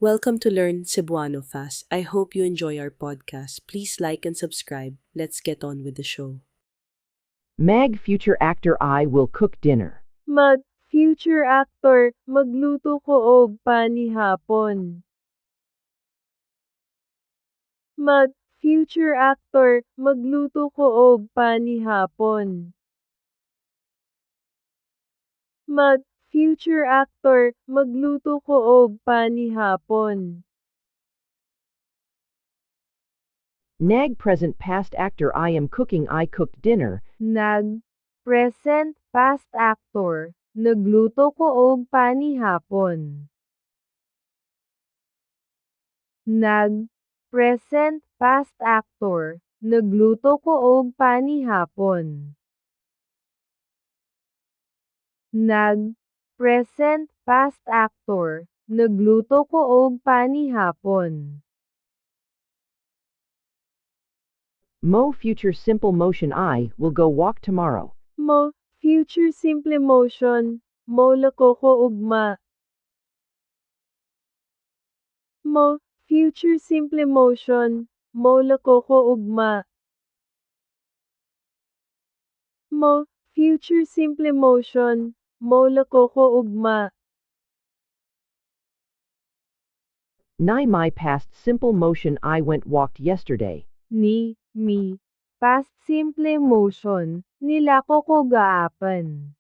Welcome to Learn Cebuano Fast. I hope you enjoy our podcast. Please like and subscribe. Let's get on with the show. Meg, future actor I will cook dinner. Future actor, magluto ko og panihapon. Future actor, magluto ko og panihapon. Future actor, magluto ko og panihapon. Neg, present past actor I am cooking I cooked dinner. Present past actor, nagluto ko og panihapon. Present past actor, nagluto ko og panihapon. Present past actor, nagluto ko og panihapon. Mo, future simple motion I will go walk tomorrow. Future simple motion, mo lako ko ugma. Future simple motion, mo lako ko ugma. Future simple motion, mo lako ko ugma. Nai, my past simple motion I went walked yesterday. Me, past simple motion, nilako ko gaapan.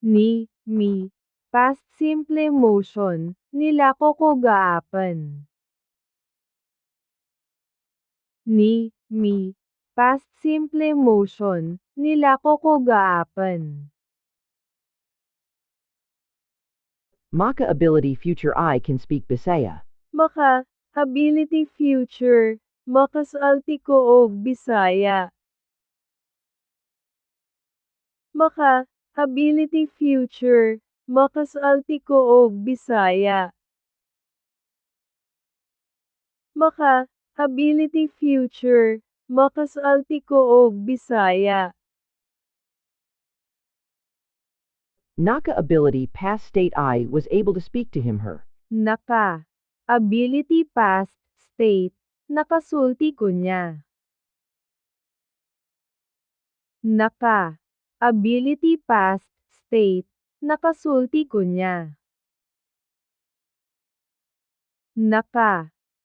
Me, past simple motion, nilako ko gaapan. Me, past simple motion, nilako ko gaapan. Maka, ability future I can speak Bisaya. Ability future, makasalti ko og Bisaya. Ability future, makasalti ko og Bisaya. Ability future, makasalti ko og Bisaya. Naka, ability past state I was able to speak to him her. Ability past state, nakasulti ko niya. Ability past state, nakasulti ko niya.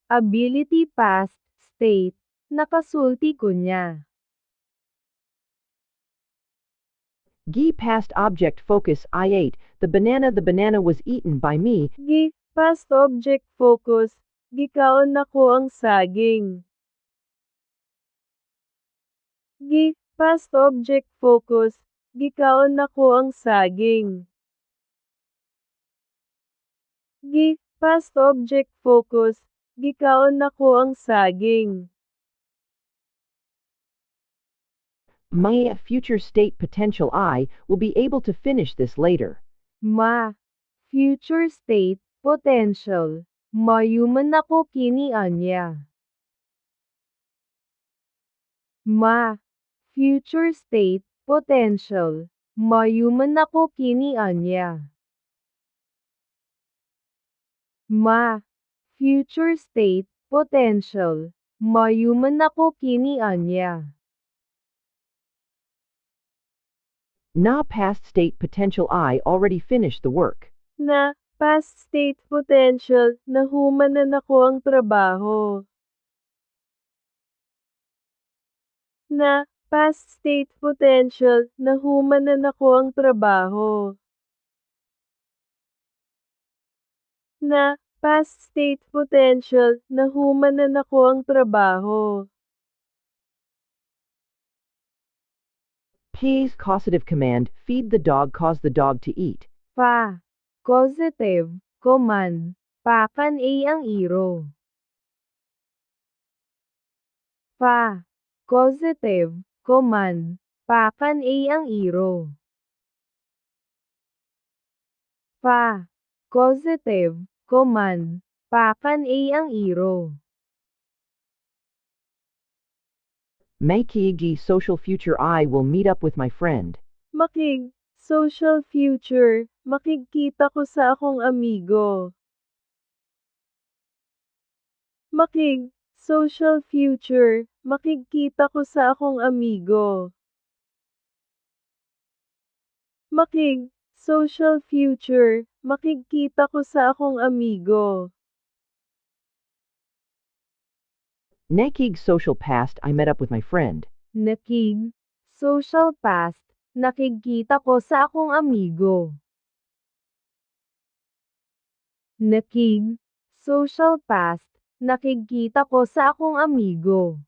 Ability past state, nakasulti ko niya. Gi, past object focus I ate the banana was eaten by me. Past object focus, gikaon nako ang saging. Past object focus, gikaon nako ang saging. Past object focus, gikaon nako ang saging. My future state potential I will be able to finish this later. Future state potential, mayuman ako kini anya. Future state potential, mayuman ako kini anya. Future state potential, mayuman ako kini anya. Na, past state potential I already finished the work. Past state potential, nahuman na nako ang trabaho. Past state potential, nahuman na nako ang trabaho. Past state potential, nahuman na nako ang trabaho. P's causative command, feed the dog, cause the dog to eat. Causative command, pakan ang iro. Causative command, pakan ang iro. Causative command, pakan ang iro. May kiigi social future I will meet up with my friend. Social future, makikita ko sa akong amigo. Makig, social future, makikita ko sa akong amigo. Makig, social future, makikita ko sa akong amigo. Nekig social past, I met up with my friend. Nakig, social past, nakikita ko sa akong amigo. Nakig, social past, nakikita ko sa akong amigo.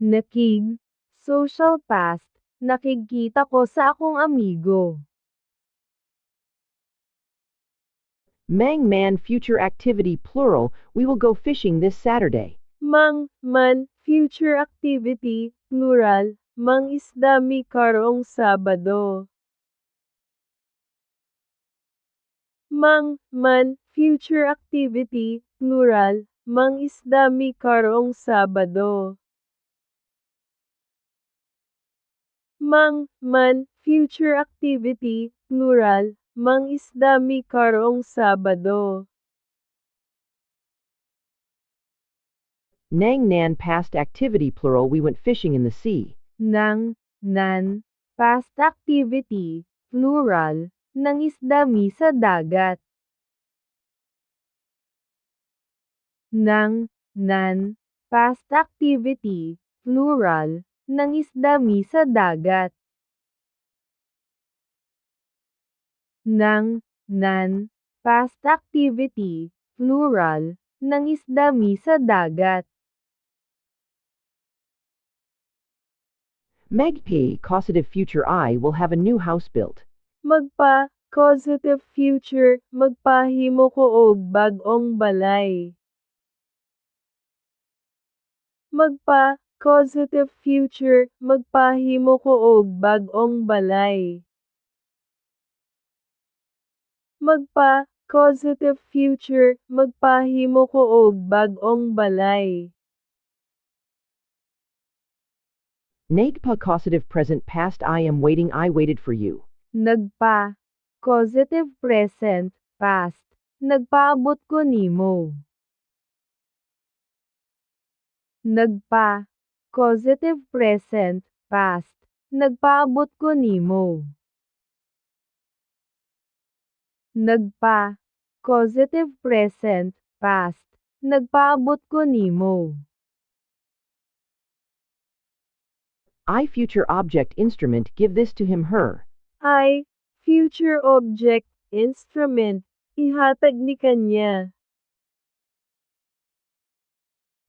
Nakig, social past, nakikita ko sa akong amigo. Mang man future activity plural, we will go fishing this Saturday. Mang, man, future activity, plural, mangisda mi karong Sabado. Mang, man, future activity, plural, mangisda mi karong Sabado. Mang, man, future activity, plural, mangisda mi karong Sabado. Nang nan past activity plural, we went fishing in the sea. Nang, nan, past activity, plural, nangisda mi sa dagat. Nang, nan, past activity, plural, nangisda mi sa dagat. Nang, nan, past activity, plural, nangisda mi sa dagat. Magpie causative future I will have a new house built. Magpa, causative future, magpahimo ko og bag-ong balay. Magpa, causative future, magpahimo ko og bag-ong balay. Magpa, causative future, magpahimo ko og bag-ong balay. Nagpa causative present past I am waiting, I waited for you. Nagpa, causative present, past, nagpaabot ko nimo. Nagpa, causative present, past, nagpaabot ko nimo. Nagpa, causative present, past, nagpaabot ko nimo. I future object instrument give this to him her. I, future object, instrument, ihatag ni kanya.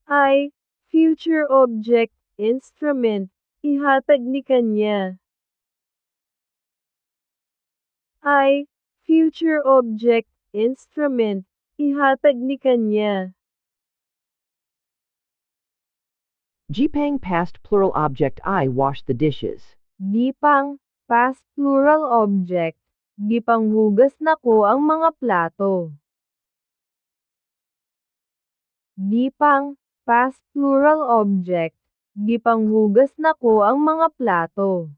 I, future object, instrument, ihatag ni kanya. I, future object, instrument, ihatag ni kanya. Jipang past plural object I washed the dishes. Gipang, past plural object, gipanghugas nako ang mga plato. Gipang, past plural object, gipanghugas nako ang mga plato.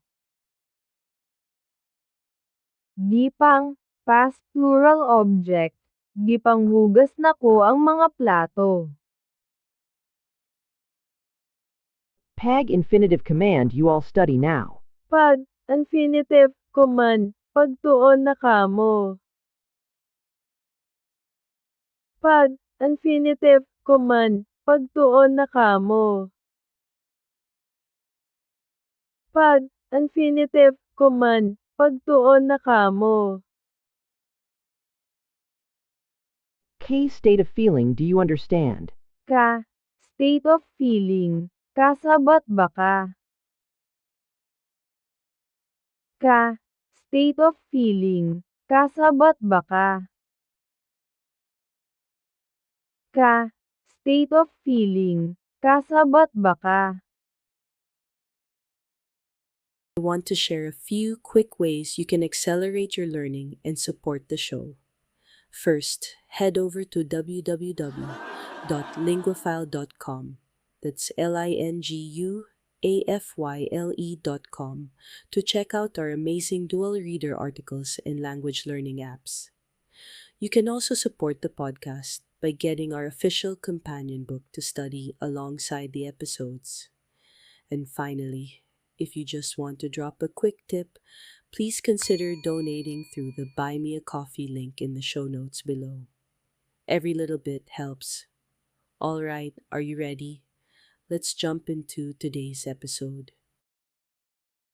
Gipang, past plural object, gipanghugas nako ang mga plato. Pag infinitive command you all study now. Pag, infinitive, command, pagtuon na kamo. Pag, infinitive, command, pagtuon na kamo. Pag, infinitive, command, pagtuon na kamo. K state of feeling, do you understand? Ka, state of feeling, kasabat ba ka? Ka, state of feeling, kasabat ba ka? Ka, state of feeling, kasabat ba ka? I want to share a few quick ways you can accelerate your learning and support the show. First, head over to www.linguafile.com. That's linguafile.com. afyle.com to check out our amazing dual reader articles and language learning apps. You can also support the podcast by getting our official companion book to study alongside the episodes. And finally, if you just want to drop a quick tip, please consider donating through the Buy Me a Coffee link in the show notes below. Every little bit helps. All right, are you ready? Let's jump into today's episode.